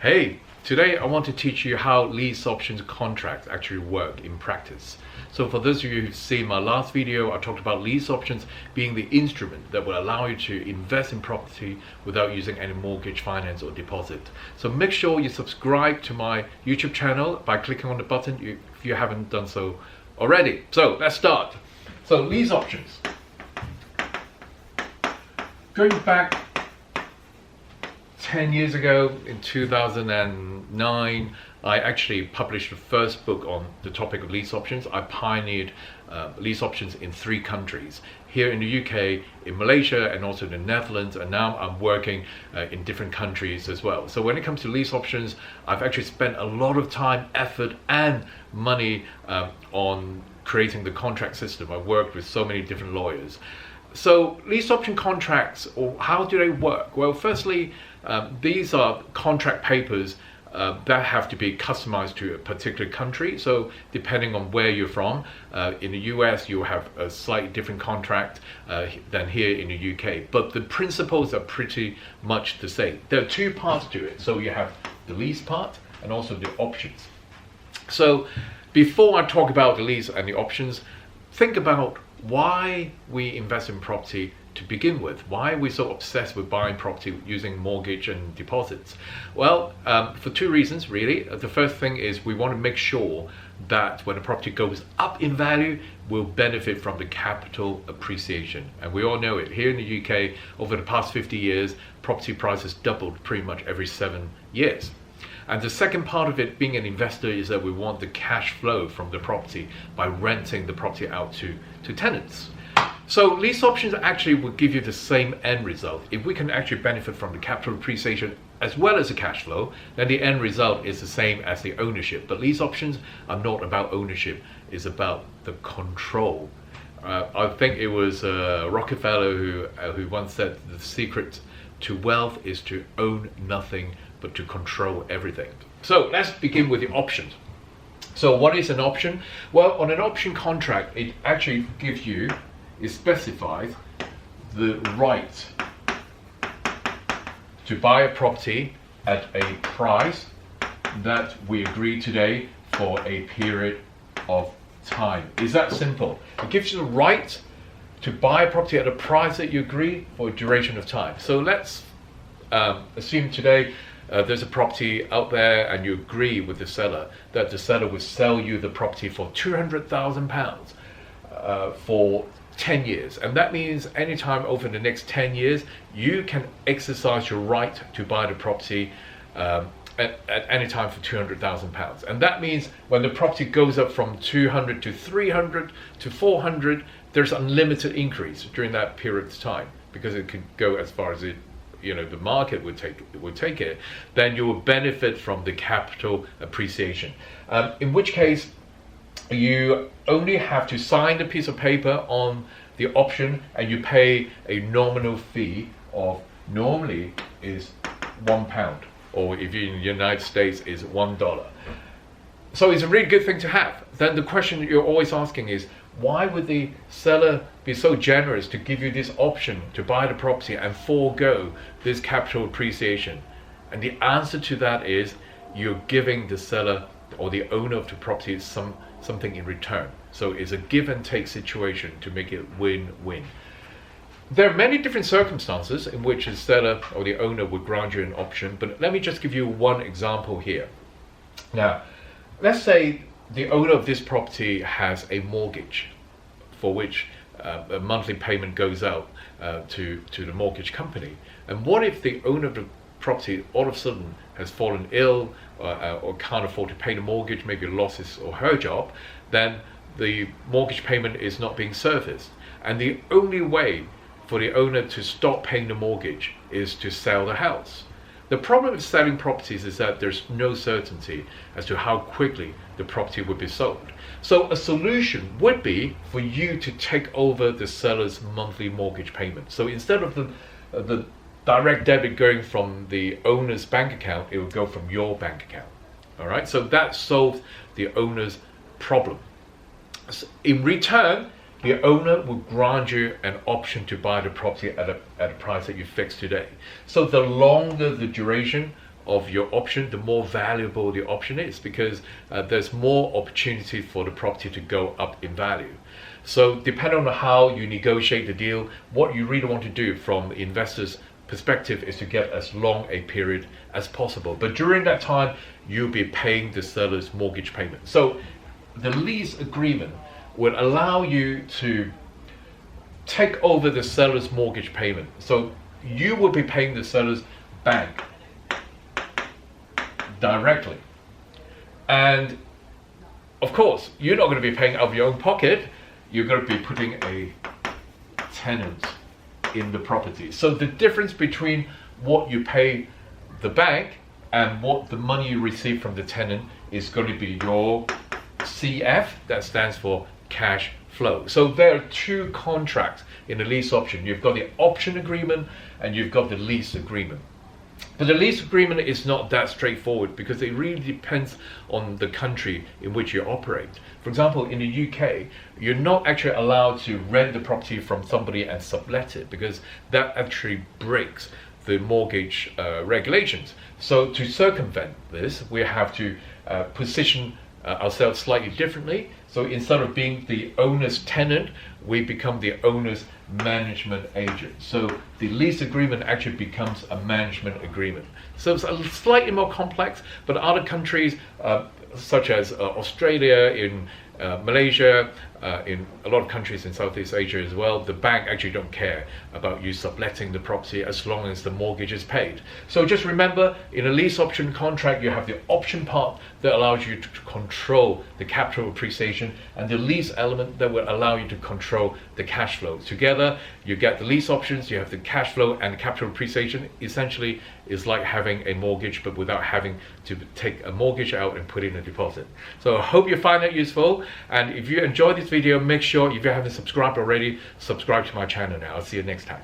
Hey, today I want to teach you how lease options contracts actually work in practice. So for those of you who've seen my last video, I talked about lease options being the instrument that will allow you to invest in property without using any mortgage, finance or deposit. So make sure you subscribe to my YouTube channel by clicking on the button if you haven't done so already. So let's start. So lease options. Going back 10 years ago, in 2009, I actually published the first book on the topic of lease options. I pioneered lease options in 3 countries, here in the UK, in Malaysia, and also the Netherlands, and now I'm working in different countries as well. So when it comes to lease options, I've actually spent a lot of time, effort, and money on creating the contract system. I've worked with so many different lawyers. So lease option contracts, or how do they work? Well, firstly, these are contract papers that have to be customized to a particular country. So depending on where you're from, in the US you'll have a slightly different contract than here in the UK. But the principles are pretty much the same. There are 2 parts to it. So you have the lease part and also the options. So before I talk about the lease and the options, think about why we invest in property to begin with. Why are we so obsessed with buying property using mortgage and deposits? Well, for 2 reasons really. The first thing is we want to make sure that when a property goes up in value, we'll benefit from the capital appreciation. And we all know it. Here in the UK, over the past 50 years, property prices doubled pretty much every 7 years. And the second part of it, being an investor, is that we want the cash flow from the property by renting the property out to tenants. So lease options actually will give you the same end result. If we can actually benefit from the capital appreciation as well as the cash flow, then the end result is the same as the ownership. But lease options are not about ownership, it's about the control. I think it was Rockefeller who once said the secret to wealth is to own nothing but to control everything. So let's begin with the options. So what is an option? Well, on an option contract, it actually gives you, it specifies the right to buy a property at a price that we agree today for a period of time. It's that simple. It gives you the right to buy a property at a price that you agree for a duration of time. So let's assume today there's a property out there and you agree with the seller that the seller will sell you the property for £200,000 for 10 years. And that means anytime over the next 10 years, you can exercise your right to buy the property at any time for £200,000. And that means when the property goes up from 200 to 300 to 400, there's unlimited increase during that period of time, because it could go as far as the market would take it. Then you will benefit from the capital appreciation. In which case, you only have to sign the piece of paper on the option, and you pay a nominal fee of, normally is £1, or if you're in the United States is $1. So it's a really good thing to have. Then the question that you're always asking is, why would the seller be so generous to give you this option to buy the property and forego this capital appreciation? And the answer to that is, you're giving the seller or the owner of the property something in return. So it's a give and take situation to make it win-win. There are many different circumstances in which the seller or the owner would grant you an option, but let me just give you one example here. Now, let's say the owner of this property has a mortgage for which a monthly payment goes out to the mortgage company. And what if the owner of the property all of a sudden has fallen ill or can't afford to pay the mortgage, maybe lost his or her job? Then the mortgage payment is not being serviced. And the only way for the owner to stop paying the mortgage is to sell the house. The problem with selling properties is that there's no certainty as to how quickly the property would be sold. So a solution would be for you to take over the seller's monthly mortgage payment. So instead of the direct debit going from the owner's bank account, it would go from your bank account. All right, so that solves the owner's problem. So in return, the owner will grant you an option to buy the property at a price that you fix today. So the longer the duration of your option, the more valuable the option is, because there's more opportunity for the property to go up in value. So depending on how you negotiate the deal, what you really want to do from the investor's perspective is to get as long a period as possible. But during that time, you'll be paying the seller's mortgage payment. So the lease agreement will allow you to take over the seller's mortgage payment. So you will be paying the seller's bank directly. And of course, you're not going to be paying out of your own pocket. You're going to be putting a tenant in the property. So the difference between what you pay the bank and what the money you receive from the tenant is going to be your CF, that stands for cash flow. So there are two contracts in the lease option. You've got the option agreement and you've got the lease agreement. But the lease agreement is not that straightforward, because it really depends on the country in which you operate. For example, in the UK, you're not actually allowed to rent the property from somebody and sublet it, because that actually breaks the mortgage regulations. So to circumvent this, we have to position ourselves slightly differently. So instead of being the owner's tenant, we become the owner's management agent. So the lease agreement actually becomes a management agreement. So it's slightly more complex, but other countries such as Australia, in Malaysia, in a lot of countries in Southeast Asia as well, the bank actually don't care about you subletting the property as long as the mortgage is paid. So just remember, in a lease option contract, you have the option part that allows you to control the capital appreciation, and the lease element that will allow you to control the cash flow. Together, you get the lease options, you have the cash flow and the capital appreciation. Essentially, it's like having a mortgage, but without having to take a mortgage out and put in a deposit. So I hope you find that useful. And if you enjoyed this video, make sure, if you haven't subscribed already, subscribe to my channel now. I'll see you next time.